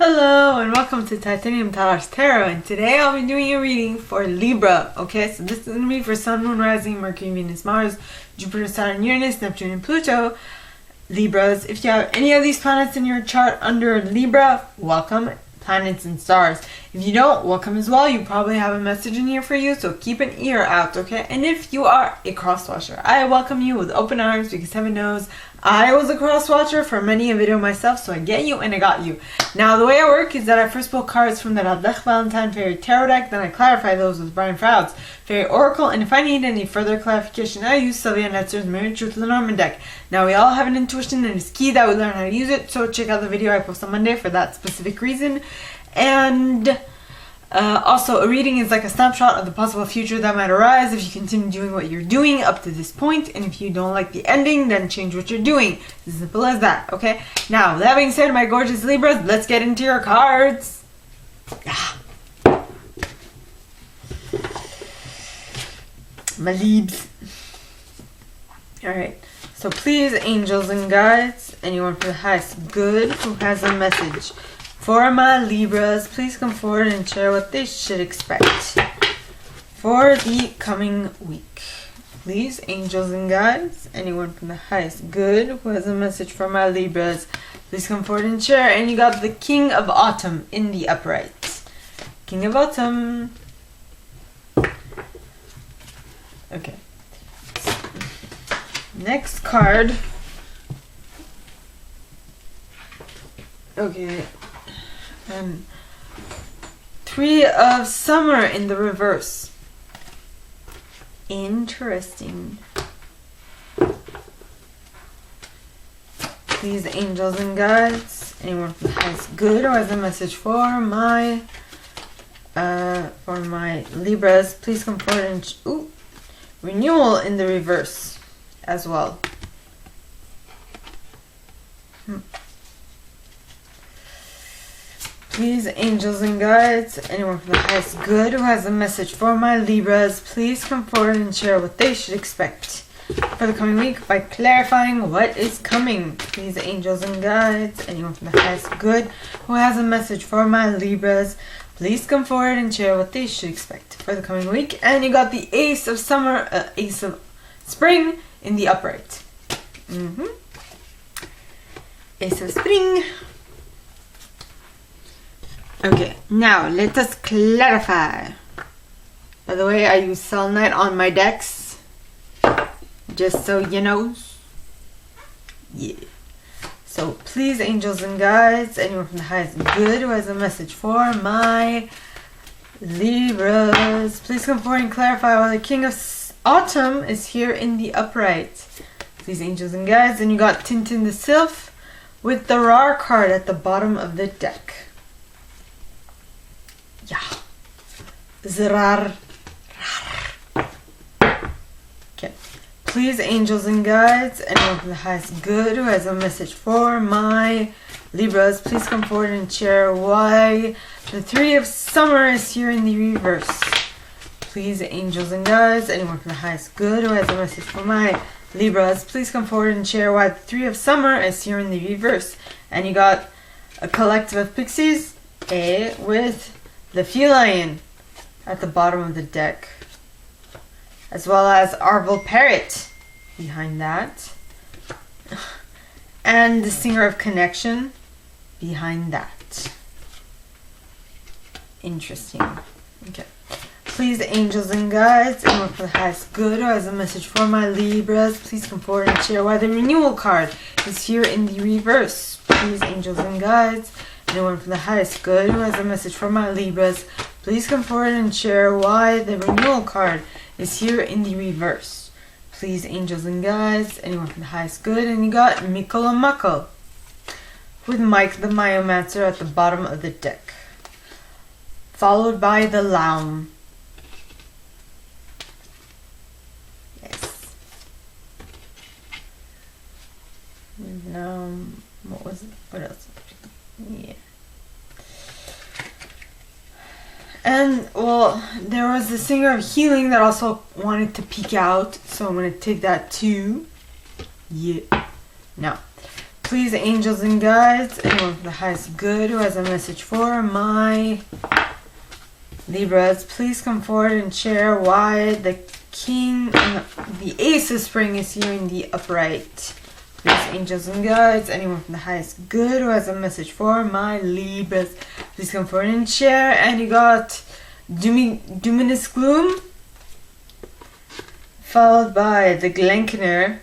Hello and welcome to Titanium Tarot's Tarot, and today I'll be doing a reading for Libra. Okay, so this is going to be for Sun, Moon, Rising, Mercury, Venus, Mars, Jupiter, Saturn, Uranus, Neptune, and Pluto. Libras, if you have any of these planets in your chart under Libra, welcome. Planets and stars. If you don't, welcome as well. You probably have a message in here for you, so keep an ear out, okay? And if you are a cross-watcher, I welcome you with open arms, because heaven knows I was a cross-watcher for many a video myself, so I get you and I got you. Now, the way I work is that I first pull cards from the Radlech Valentine Fairy Tarot deck, then I clarify those with Brian Froud's Fairy Oracle, and if I need any further clarification, I use Sylvia Netzer's Mirror Truth Lenormand deck. Now, we all have an intuition and it's key that we learn how to use it, so check out the video I post on Monday for that specific reason. And also, a reading is like a snapshot of the possible future that might arise if you continue doing what you're doing up to this point, and if you don't like the ending, then change what you're doing. As simple as that, okay? Now, that being said, my gorgeous Libras, let's get into your cards. My Libs. Alright, so please, angels and guides, anyone for the highest good who has a message for my Libras, please come forward and share what they should expect for the coming week. Please, angels and guides, anyone from the highest good who has a message for my Libras, please come forward and share. And you got the King of Autumn in the upright. King of Autumn. Okay. Next card. Okay. And Three of Summer in the reverse. Interesting. Please, angels and guides, anyone from the highest good who has a message for my Libras, please come forward and renewal in the reverse as well. Please, angels and guides, anyone from the highest good who has a message for my Libras, please come forward and share what they should expect for the coming week by clarifying what is coming. Please, angels and guides, anyone from the highest good who has a message for my Libras, please come forward and share what they should expect for the coming week. And you got the Ace of Summer, Ace of Spring in the upright. Ace of Spring. Okay, now let us clarify. By the way, I use selenite on my decks, just so you know. Yeah. So please, angels and guides, anyone from the highest good who has a message for my Libras, please come forward and clarify why the King of Autumn is here in the upright. Please, angels and guides, and you got Tintin the Sylph with the Rar card at the bottom of the deck. Yeah. Zrar. Okay. Please, angels and guides, anyone from the highest good who has a message for my Libras, please come forward and share why the Three of Summer is here in the reverse. Please, angels and guides, anyone from the highest good who has a message for my Libras, please come forward and share why the Three of Summer is here in the reverse. And you got a collective of pixies, with the feline at the bottom of the deck, as well as Arvel Parrot behind that, and the Singer of Connection behind that. Interesting. Okay. Please, angels and guides, anyone for the highest good who has a message for my Libras, please come forward and share why the Renewal card is here in the reverse. Please, angels and guides, anyone from the highest good who has a message for my Libras, please come forward and share why the Renewal card is here in the reverse. Please, angels and guides, anyone from the highest good, and you got Mikolo Mako with Mike the Myomancer at the bottom of the deck, followed by the Laum. Yes. What was it? What else? Yeah. And, well, there was the Singer of Healing that also wanted to peek out, so I'm going to take that too. Yeah. Now, please, angels and guides, anyone with the highest good who has a message for my Libras, please come forward and share why the King and the Ace of Spring is here in the upright. Please, angels and guides, anyone with the highest good who has a message for my Libras, please come forward and share. And you got Dominus Gloom, followed by the Glenkener,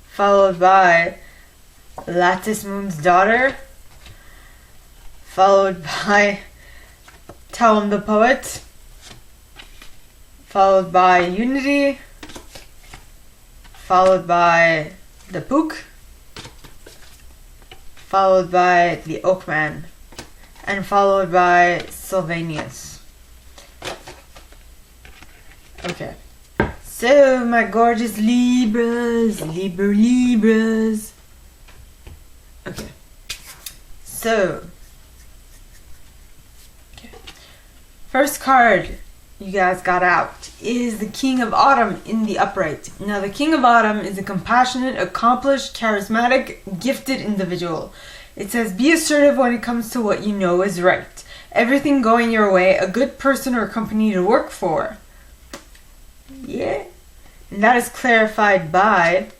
followed by Lattice Moon's Daughter, followed by Talum the Poet, followed by Unity, followed by the Pook, followed by the Oakman, and followed by Sylvanius. Okay. So, my gorgeous Libras, Libras. Okay. So, first card you guys got out is the King of Autumn in the upright. Now, the King of Autumn is a compassionate, accomplished, charismatic, gifted individual. It says, be assertive when it comes to what you know is right. Everything going your way, a good person or company to work for. Yeah. And that is clarified by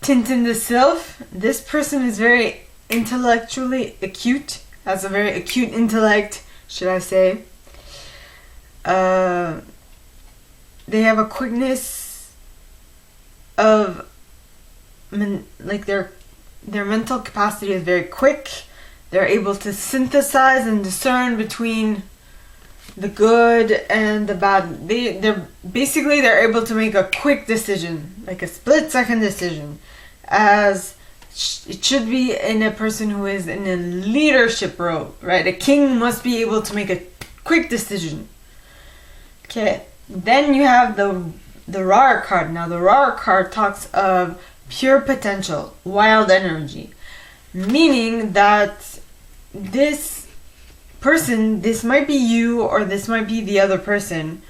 Tintin the Sylph. This person is very intellectually acute, has a very acute intellect, should I say. They have a quickness of, like their mental capacity is very quick. They're able to synthesize and discern between the good and the bad. They're able to make a quick decision, like a split-second decision, as it should be in a person who is in a leadership role, right? A king must be able to make a quick decision. Okay, then you have the Rar card. Now, the Rar card talks of pure potential, wild energy, meaning that this person, this might be you or this might be the other person.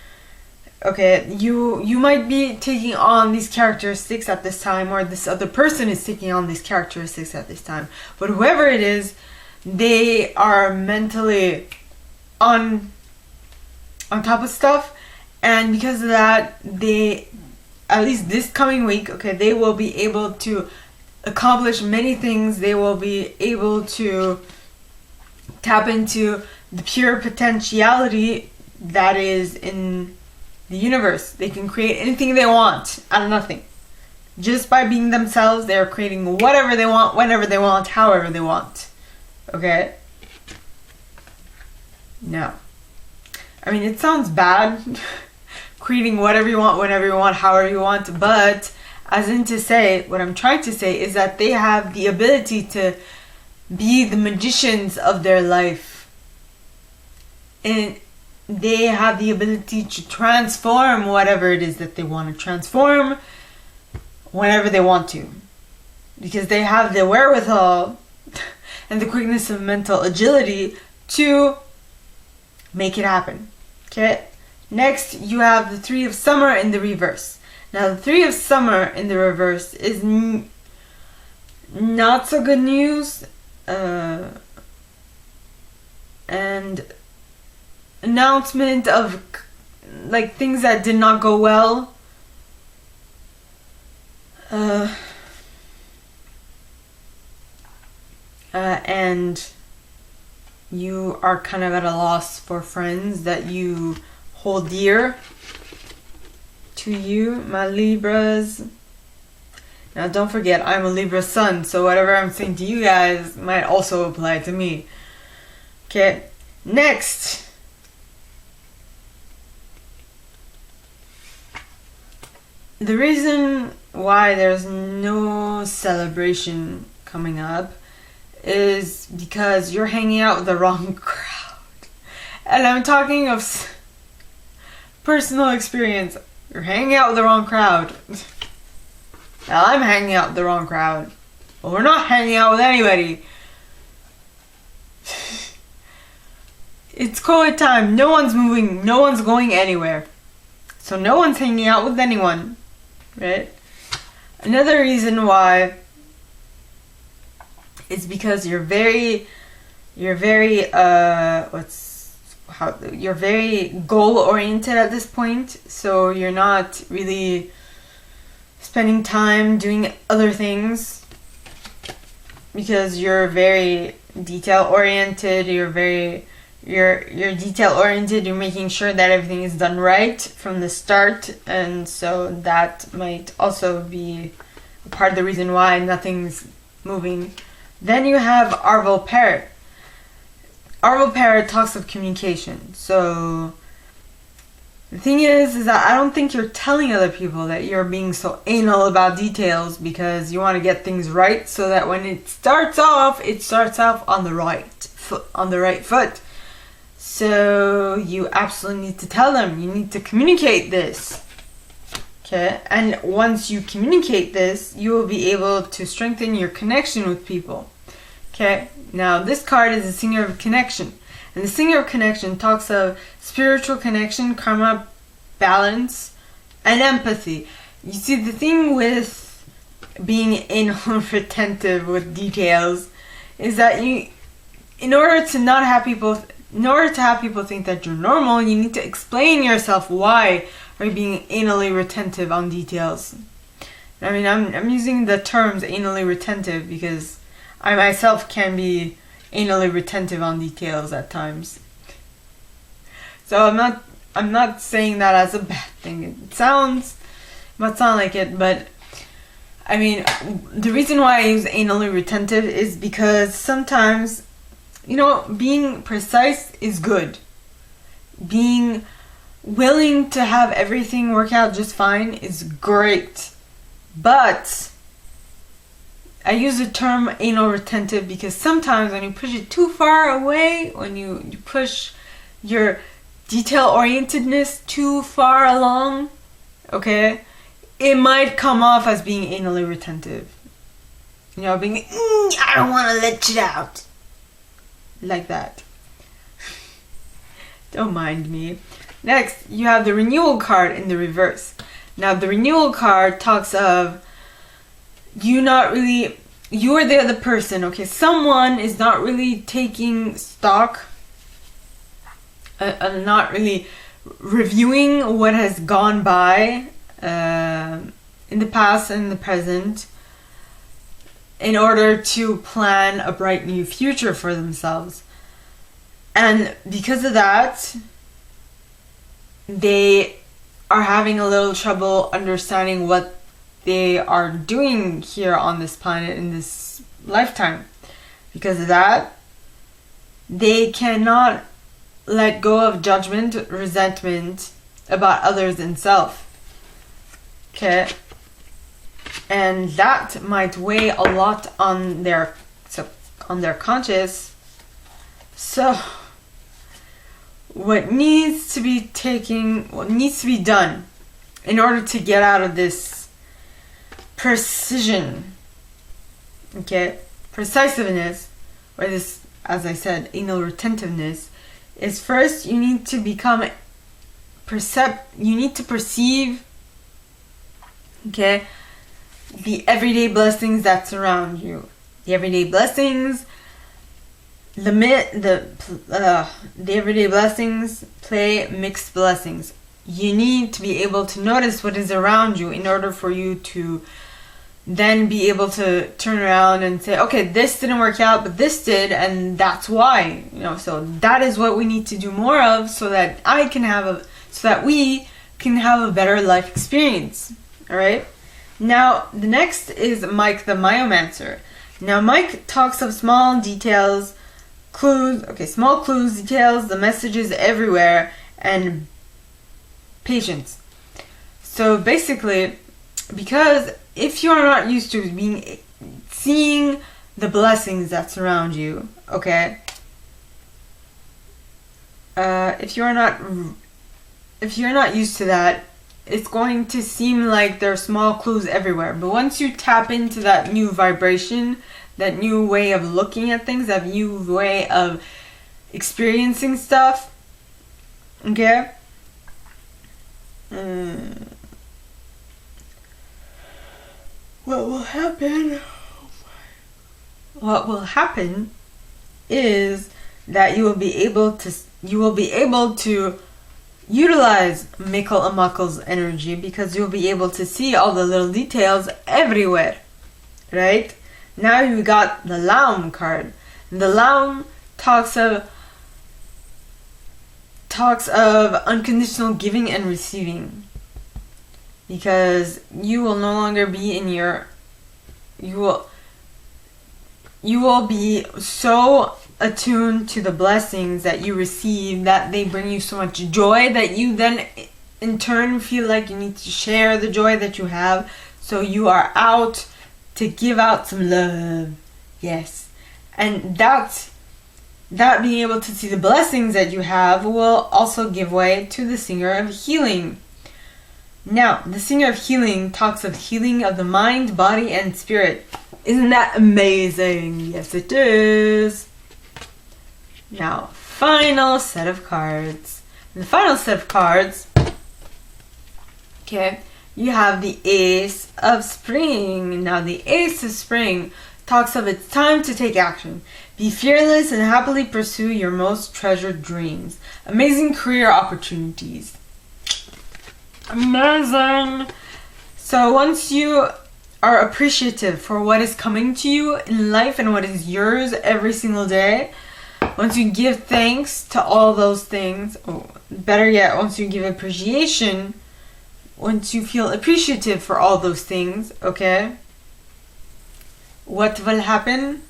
Okay, you might be taking on these characteristics at this time, or this other person is taking on these characteristics at this time. But whoever it is, they are mentally on top of stuff, and because of that, they, at least this coming week, okay, they will be able to accomplish many things. They will be able to tap into the pure potentiality that is in the universe. They can create anything they want out of nothing. Just by being themselves, they are creating whatever they want, whenever they want, however they want. Okay? Now, I mean, it sounds bad, creating whatever you want, whenever you want, however you want, but as in to say, what I'm trying to say is that they have the ability to be the magicians of their life. And they have the ability to transform whatever it is that they want to transform whenever they want to. Because they have the wherewithal and the quickness of mental agility to make it happen. Okay? Next, you have the Three of Summer in the reverse. Now, the Three of Summer in the reverse is not so good news. And announcement of like things that did not go well. And you are kind of at a loss for friends that you hold dear to you, my Libras. Now, don't forget, I'm a Libra sun, so whatever I'm saying to you guys might also apply to me. Okay, next. The reason why there's no celebration coming up is because you're hanging out with the wrong crowd. And I'm talking of personal experience. You're hanging out with the wrong crowd. Now, I'm hanging out with the wrong crowd. Well, we're not hanging out with anybody. It's COVID time. No one's moving. No one's going anywhere. So no one's hanging out with anyone. Right? Another reason why is because you're very goal oriented at this point, so you're not really spending time doing other things because you're very detail oriented. You're detail oriented. You're making sure that everything is done right from the start, and so that might also be a part of the reason why nothing's moving. Then you have Arval Parrot. Arval Parrot talks of communication. So the thing is that I don't think you're telling other people that you're being so anal about details because you want to get things right, so that when it starts off on the right foot. So you absolutely need to tell them. You need to communicate this. Okay? And once you communicate this, you will be able to strengthen your connection with people. Okay? Now, this card is a Singer of Connection. And the Singer of Connection talks of spiritual connection, karma, balance, and empathy. You see, the thing with being anal retentive with details is that in order to have people think that you're normal, you need to explain yourself why are you being anally retentive on details. I mean, I'm using the terms anally retentive because I myself can be anally retentive on details at times. So I'm not saying that as a bad thing. It might sound like it, but I mean, the reason why I use anally retentive is because sometimes, being precise is good. Being willing to have everything work out just fine is great. But I use the term anal retentive because sometimes when you push it too far away, when you push your detail orientedness too far along, okay, it might come off as being anally retentive. Being, I don't want to let you out. Like that. Don't mind me. Next, you have the Renewal card in the reverse. Now, the Renewal card talks of you're the other person, okay? Someone is not really taking stock, not really reviewing what has gone by in the past and in the present in order to plan a bright new future for themselves. And because of that, they are having a little trouble understanding what they are doing here on this planet in this lifetime. Because of that, they cannot let go of judgment, resentment about others and self. Okay? And that might weigh a lot on their conscious. So what needs to be done in order to get out of this precision, okay, precisiveness, or this, as I said, anal retentiveness, is first you need to perceive, okay, the everyday blessings that surround you. The everyday blessings, the everyday blessings play mixed blessings. You need to be able to notice what is around you in order for you to then be able to turn around and say, okay, this didn't work out, but this did, and that's why. So that is what we need to do more of, so that we can have a better life experience. All right. Now the next is Mike the Myomancer. Now Mike talks of small details, small clues, details, the messages everywhere, and patience. So basically, because if you are not used to seeing the blessings that surround you, okay, if you're not used to that, it's going to seem like there are small clues everywhere. But once you tap into that new vibration, that new way of looking at things, that new way of experiencing stuff, okay, what will happen? What will happen is that you will be able to utilize Mikkel and Makkel's energy, because you'll be able to see all the little details everywhere, right? Now you got the Laum card. The Laum talks of unconditional giving and receiving, because you will no longer be in your you will be so attuned to the blessings that you receive that they bring you so much joy that you then in turn feel like you need to share the joy that you have. So you are out to give out some love. Yes. And that being able to see the blessings that you have will also give way to the singer of healing. Now, the singer of healing talks of healing of the mind, body, and spirit. Isn't that amazing? Yes, it is. Now, final set of cards. In the final set of cards, okay, you have the Ace of Spring. Now, the Ace of Spring talks of it's time to take action. Be fearless and happily pursue your most treasured dreams. Amazing career opportunities. Amazing. So once you are appreciative for what is coming to you in life and what is yours every single day, once you give thanks to all those things, or better yet, once you give appreciation, once you feel appreciative for all those things, okay, what will happen?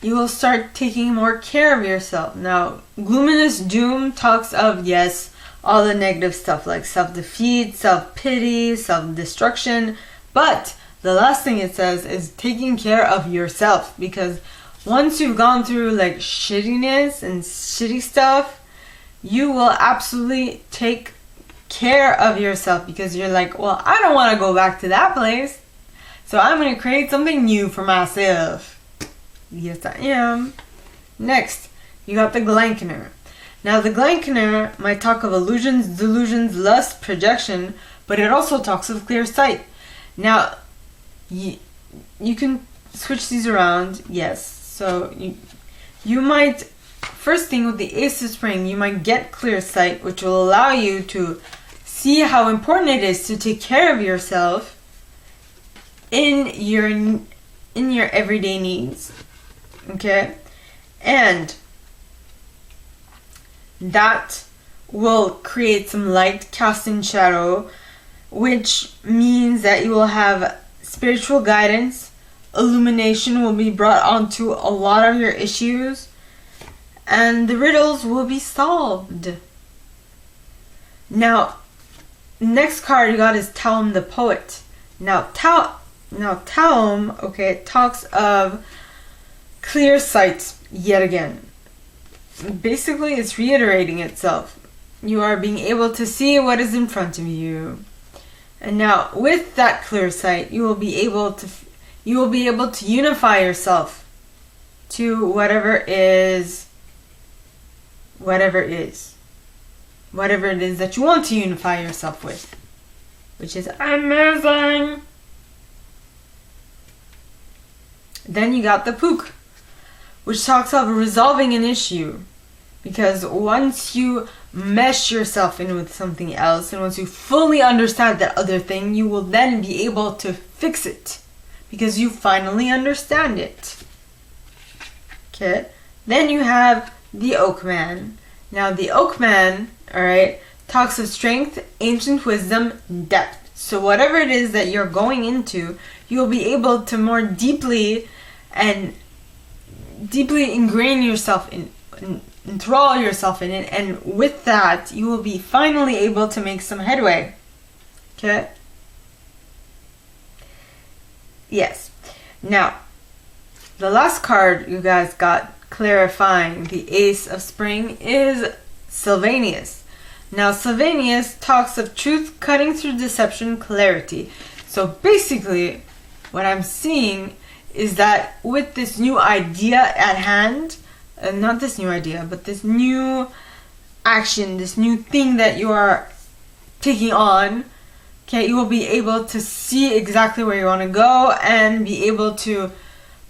You will start taking more care of yourself. Now, Gloominous Doom talks of, yes, all the negative stuff like self-defeat, self-pity, self-destruction, but the last thing it says is taking care of yourself, because once you've gone through like shittiness and shitty stuff, you will absolutely take care of yourself, because you're like, well, I don't want to go back to that place, so I'm going to create something new for myself. Yes, I am. Next, you got the Glankener. Now, the Glankener might talk of illusions, delusions, lust, projection, but it also talks of clear sight. Now, you can switch these around, yes. So, you might, first thing with the Ace of Spring, you might get clear sight, which will allow you to see how important it is to take care of yourself in your everyday needs. Okay? And that will create some light cast in shadow, which means that you will have spiritual guidance, illumination will be brought onto a lot of your issues, and the riddles will be solved. Now, next card you got is Taum the Poet. Now Taum, okay, talks of clear sight yet again. Basically, it's reiterating itself. You are being able to see what is in front of you. And now, with that clear sight, you will be able to unify yourself to whatever it is that you want to unify yourself with, which is amazing. Then you got the Pook, which talks of resolving an issue. Because once you mesh yourself in with something else, and once you fully understand that other thing, you will then be able to fix it, because you finally understand it. Okay. Then you have the Oakman. Now the Oakman, alright, talks of strength, ancient wisdom, depth. So whatever it is that you're going into, you'll be able to more deeply ingrain yourself in, enthrall yourself in it, and with that, you will be finally able to make some headway. Okay? Yes. Now, the last card you guys got clarifying the Ace of Spring is Sylvanus. Now, Sylvanus talks of truth cutting through deception, clarity. So basically, what I'm seeing is that with this new idea at hand, not this new idea, but this new action, this new thing that you are taking on, Okay, you will be able to see exactly where you want to go and be able to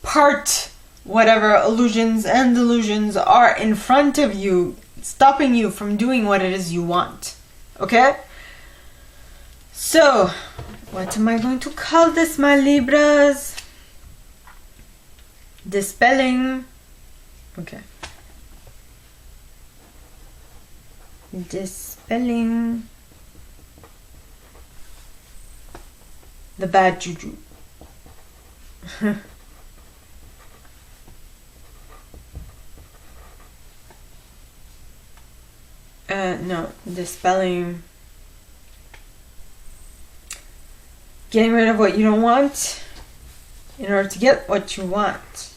part whatever illusions and delusions are in front of you, stopping you from doing what it is you want. Okay? So, what am I going to call this, my Libras? Dispelling. Okay. Dispelling the bad juju. No, dispelling, getting rid of what you don't want in order to get what you want.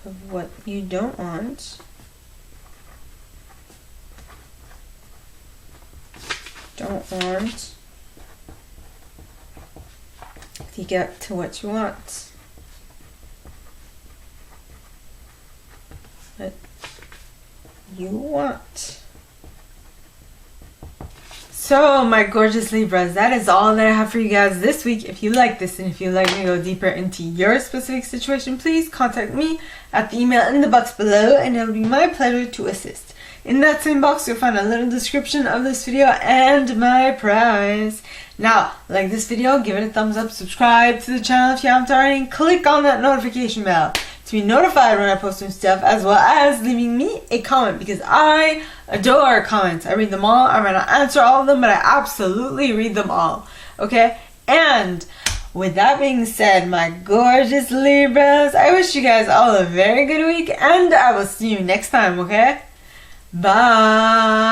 Of what you don't want. Don't want to get to what you want. What you want. So, my gorgeous Libras, that is all that I have for you guys this week. If you like this and if you'd like me to go deeper into your specific situation, please contact me at the email in the box below and it'll be my pleasure to assist. In that same box, you'll find a little description of this video and my prize. Now, like this video, give it a thumbs up, subscribe to the channel if you haven't already, and click on that notification bell to be notified when I post new stuff, as well as leaving me a comment, because I adore comments. I read them all. I might not answer all of them, but I absolutely read them all. Okay? And with that being said, my gorgeous Libras, I wish you guys all a very good week, and I will see you next time, okay? Bye!